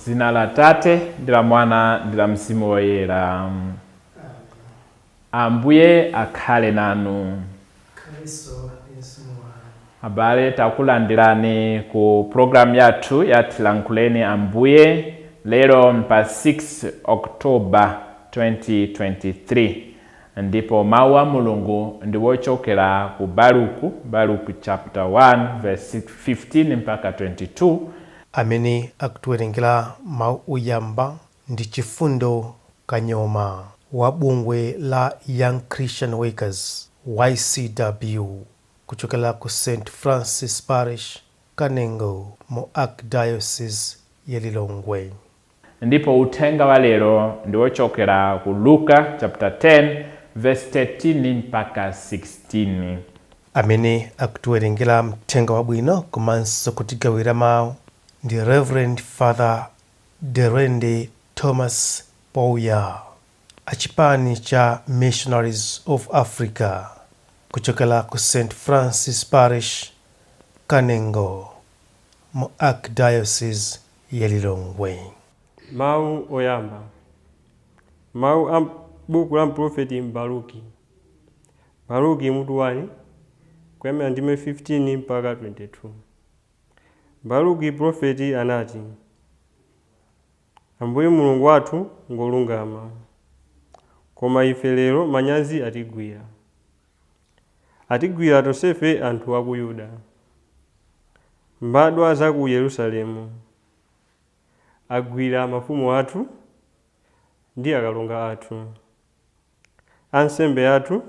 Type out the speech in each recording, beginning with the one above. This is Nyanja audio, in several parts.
Zina la Tate, ndi la Mwana, ndi la Mzimu Woyera. Ambuye akhale nanu. Abale takulandirani ku program yathu ya Tilankhuleni Ambuye lero pa 6 October 2023. Ndipo mawu a Mulungu ndi wochokera ku Baruku chapter 1 verse 15 mpaka 22. Amene akutiwerengera mawu oyamba ndi Chifundo Kanyoma wa bungwe la Young Christian Workers YCW kuchokera ku St. Francis Parish, Kanengo, mu Archdiocese ya Lilongwe. Ndipo uthenga wa lero ndi wochokera ku Luka chapter 10 verse 13 mpaka 16. Amene akutiwerengera mthenga wabwino komanso kutigawira mawu ndi Reverend Father Derende Thomas Pouya, achipani cha Missionaries of Africa kuchokera ku St. Francis Parish, Kanengo, mu Archdiocese ya Lilongwe. Mawu oyamba. Mawu a buku la Mprofeti Baruki. Baruki mutu 1 kuyambira ndime 15 mpaka 22. Baruki profeti anati: Ambuye Mulungu wathu ngolungama, koma ife lero manyazi atigwira. Atigwira tonsefe anthu a ku Yuda, mbadwa za ku Yerusalemu. Agwira mafumu athu ndi akalonga athu, ansembe athu,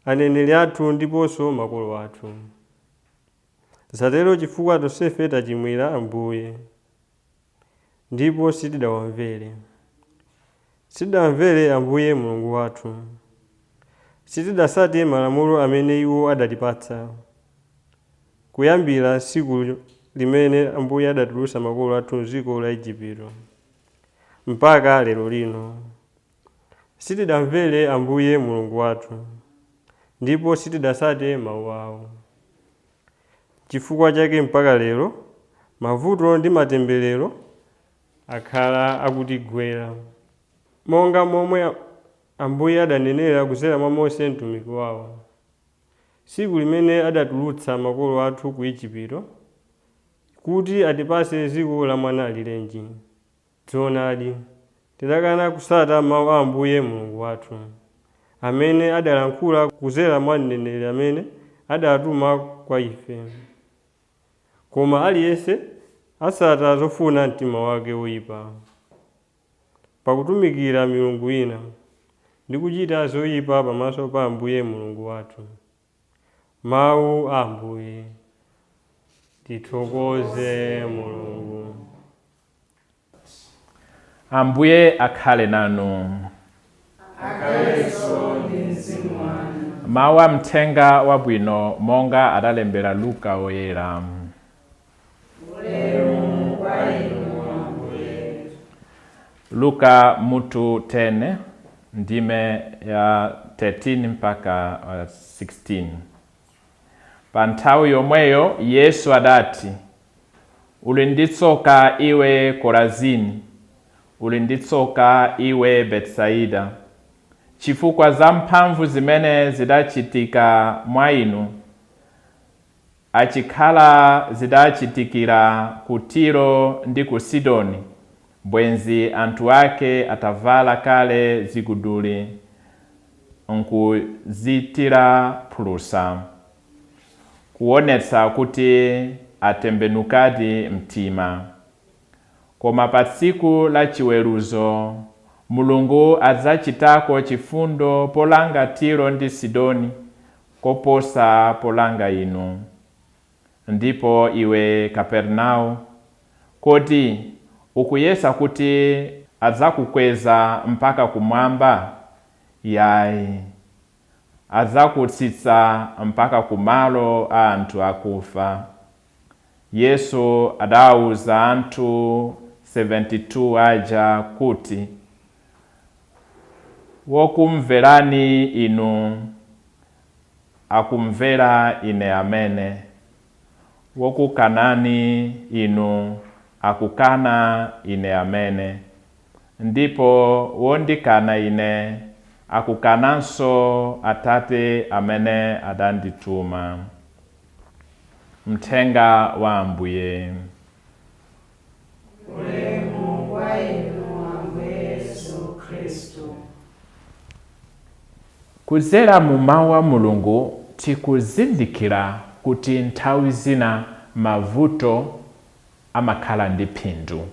aneneri athu ndiponso makolo athu. Zatero chifukwa tonsefe tachimwira Ambuye, ndipo sitidawamvere. Sitidawamvere Ambuye Mulungu wathu, sitidasate malamulo amene iwo adatipatsa, kuyambira tsiku limene Ambuye adatulutsa makolo athu m'dziko la Igupto mpaka lero lino. Sitidamvere Ambuye Mulungu wathu, ndipo sitidasate mawu awo. Chifukwa chake mpaka lero mavuto ndi matemberero akhala akutigwera, monga momwe Ambuye adanenera kudzera mwa Mose mtumiki wawo, tsiku limene adatulutsa makolo athu ku Igupto kuti atipatse dziko la mwana alirenji. Zoonadi, tidakana kusata mawu a Ambuye Mulungu wathu, amene adalankhula kudzera mwa mneneri amene adatuma kwa ife. Koma aliyense asata zofuna mtima wake woyipa, pakutumikira milungu ina ndi kuchita zoyipa pamaso pa Ambuye Mulungu wathu. Mawu a Ambuye. Tithokoze Mulungu. Ambuye akhale nanu. Akhalenso ndi mzimu wanu. Mawu a mthenga wabwino monga adalembera Luka woyera. Ulemu kwa inu Ambuye. Luka mutu 10 ndime ya 13 mpaka 16. Pa nthawi yomweyo Yesu adati: Uli ndi tsoka iwe Korazini, uli ndi tsoka iwe Betsaida, chifukwa za mphamvu zimene zidachitika mwa inu achikhala zidachitikira ku Tiro ndi ku Sidoni, bwenzi anthu ake atavala kale ziguduli nkuzitira phulusa, kuonetsa kuti atembenukadi mtima. Koma pa tsiku la chiweruzo Mulungu adzachitako chifundo polanga Tiro ndi Sidoni koposa polanga inu. Ndipo iwe Kapernao, kodi ukuyesa kuti adzakukweza mpaka kumwamba? Yayi, adzakutsitsa mpaka kumalo a anthu akufa. Yesu adawuza anthu 72 aja kuti: Wokumverani inu akumvera ine amene, wokukanani inu akukana ine amene, ndipo wondikana ine akukananso Atate amene adandituma. Mthenga wa Ambuye. Ulemu kwa inu Ambuye Yesu Kristu. Kuzera mu mawu a Mulungu tikuzindikira kuti nthawi zina mavuto amakhala ndi phindu.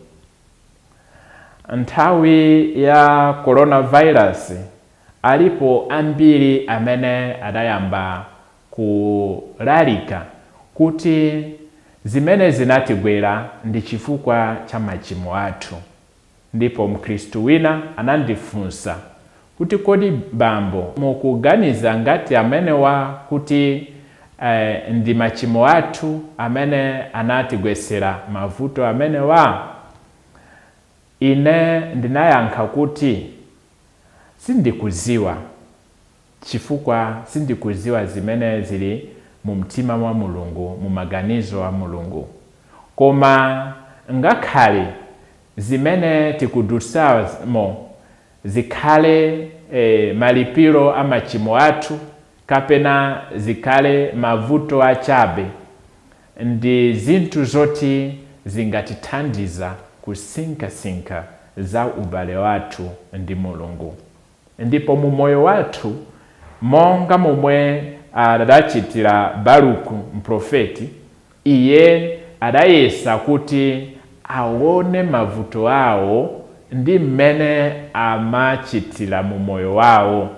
Nthawi ya coronavirus alipo ambiri amene adayamba kulalika kuti zimene zinatigwera ndi chifukwa cha machimo athu. Ndipo Mkhristu wina anandifunsa kuti kodi bambo mukuganiza ngati amenewa kuti ndi machimo athu amene anatigwesera mavuto amenewa? Ine ndinayankha kuti sindikuziwa, chifukwa sindikuziwa zimene zili mu mtima wa Mulungu, mu maganizo a Mulungu. Koma ngakhale zimene tikudutsamo zikhale malipiro a machimo athu kapena zikhale mavuto achabe, ndi zinthu zoti zingatithandiza kusinkhasinkha za ubale wathu ndi Mulungu. Ndipo mu moyo wathu, monga momwe adachitira Baruku mprofeti, iye adayesa kuti aone mavuto awo ndi mmene amachitira mu moyo wawo,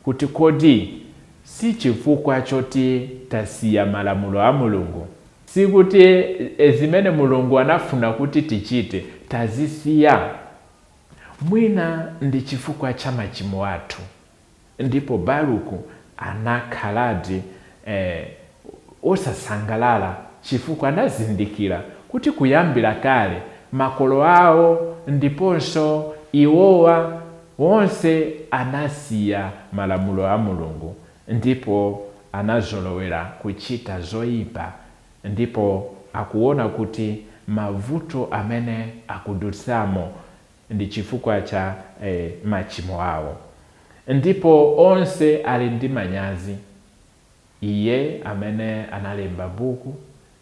kuti kodi si chifukwa choti tasiya malamulo a Mulungu, si kuti zimene Mulungu anafuna kuti tichite tazisiya, mwina ndi chifukwa cha machimo athu. Ndipo Baruku anakhaladi osasangalala, chifukwa anazindikira kuti kuyambira kale makolo awo ndiponso iwowa wonse anasiya malamulo a Mulungu, ndipo anazolowera kuchita zoyipa, ndipo akuona kuti mavuto amene akudutsamo ndi chifukwa cha machimo awo. Ndipo onse ali ndi manyazi, iye amene analemba buku,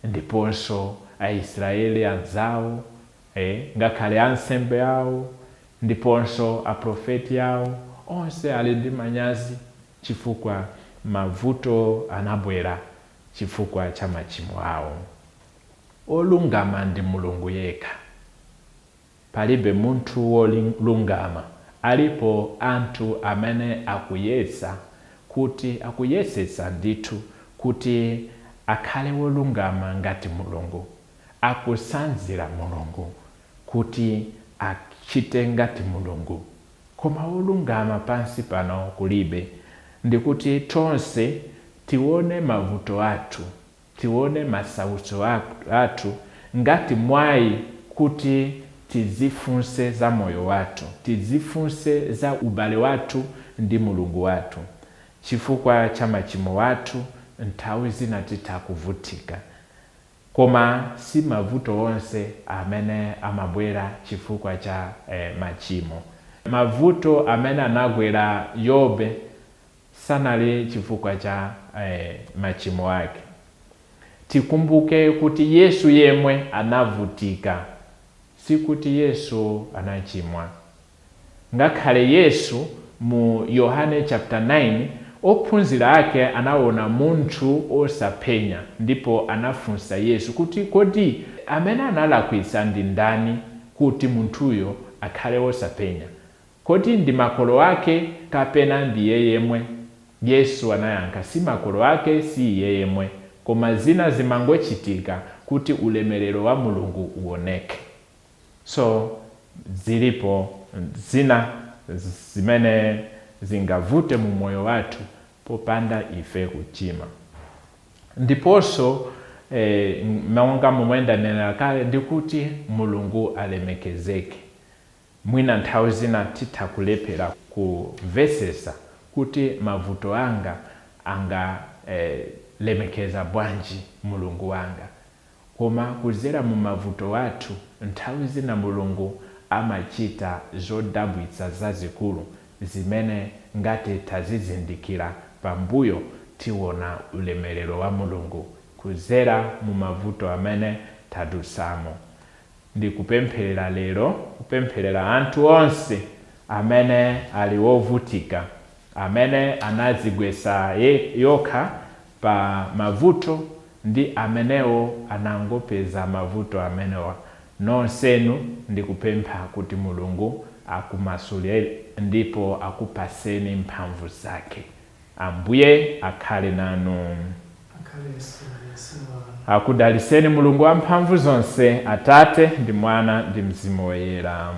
ndiponso Aisraeli anzawo, ngakhale ansembe awo, ndiponso aprofeti awo, onse ali ndi manyazi chifukwa mavuto anabwera chifukwa cha machimo awo. Olungama ndi Mulungu yekha. Palibe munthu wolungama. Alipo anthu amene akuyesetsa ndithu kuti akhale wolungama ngati Mulungu, akusanzira Mulungu kuti achite ngati Mulungu. Koma wolungama pansi pano kulibe. Ndikuti tonse tione mavuto athu, tione masautso athu ngati mwayi kuti tizifunse za moyo wathu, tizifunse za ubale wathu ndi Mulungu wathu. Chifukwa cha machimo wathu nthawi zina titakuvutika. Koma si mavuto onse amene amabwera chifukwa cha machimo. Mavuto amene anagwera Yobe sanali chifukwa cha machimo ake. Tikumbuke kuti Yesu yemwe anavutika, si kuti Yesu anachimwa. Ngakhale Yesu mu Yohane chapter 9, ophunzira ake anaona munthu osapenya, ndipo anafunsa Yesu kuti kodi amene analakwitsa ndi ndani kuti munthuyo akhale osapenya? Kodi ndi makolo ake kapena ndi iye yemwe? Yesu anayankha, si makolo ake, si iye yemwe, koma zina zimangochitika kuti ulemerero wa Mulungu uoneke. So zilipo zina zimene zingavute mu moyo wathu popanda ife kuchima. Ndiponso monga momwe ndanena kale ndikuti Mulungu alemekezeke. Mwina nthawi zina titakulephera kumvetsetsa kuti mavuto anga lemekeza bwanji Mulungu wanga. koma kuzera mu mavuto athu nthawi zina Mulungu amachita zodabwitsa zazikulu zimene ngati tazizindikira pambuyo tiwona ulemerero wa Mulungu kuzera mu mavuto amene tadusamo. Ndikupempherera lero, kupempherera anthu onse amene ali wovutika, amene anadzigwetsa yokha pa mavuto ndi amenewo anangopeza mavuto amenewa. Nonsenu ndikupempha kuti Mulungu akumasulire ndipo akupaseni mphamvu zake. Ambuye akhale nanu. Akudaliseni Mulungu wa mphamvu zonse, Atate ndi Mwana ndi Mzimu Woyera.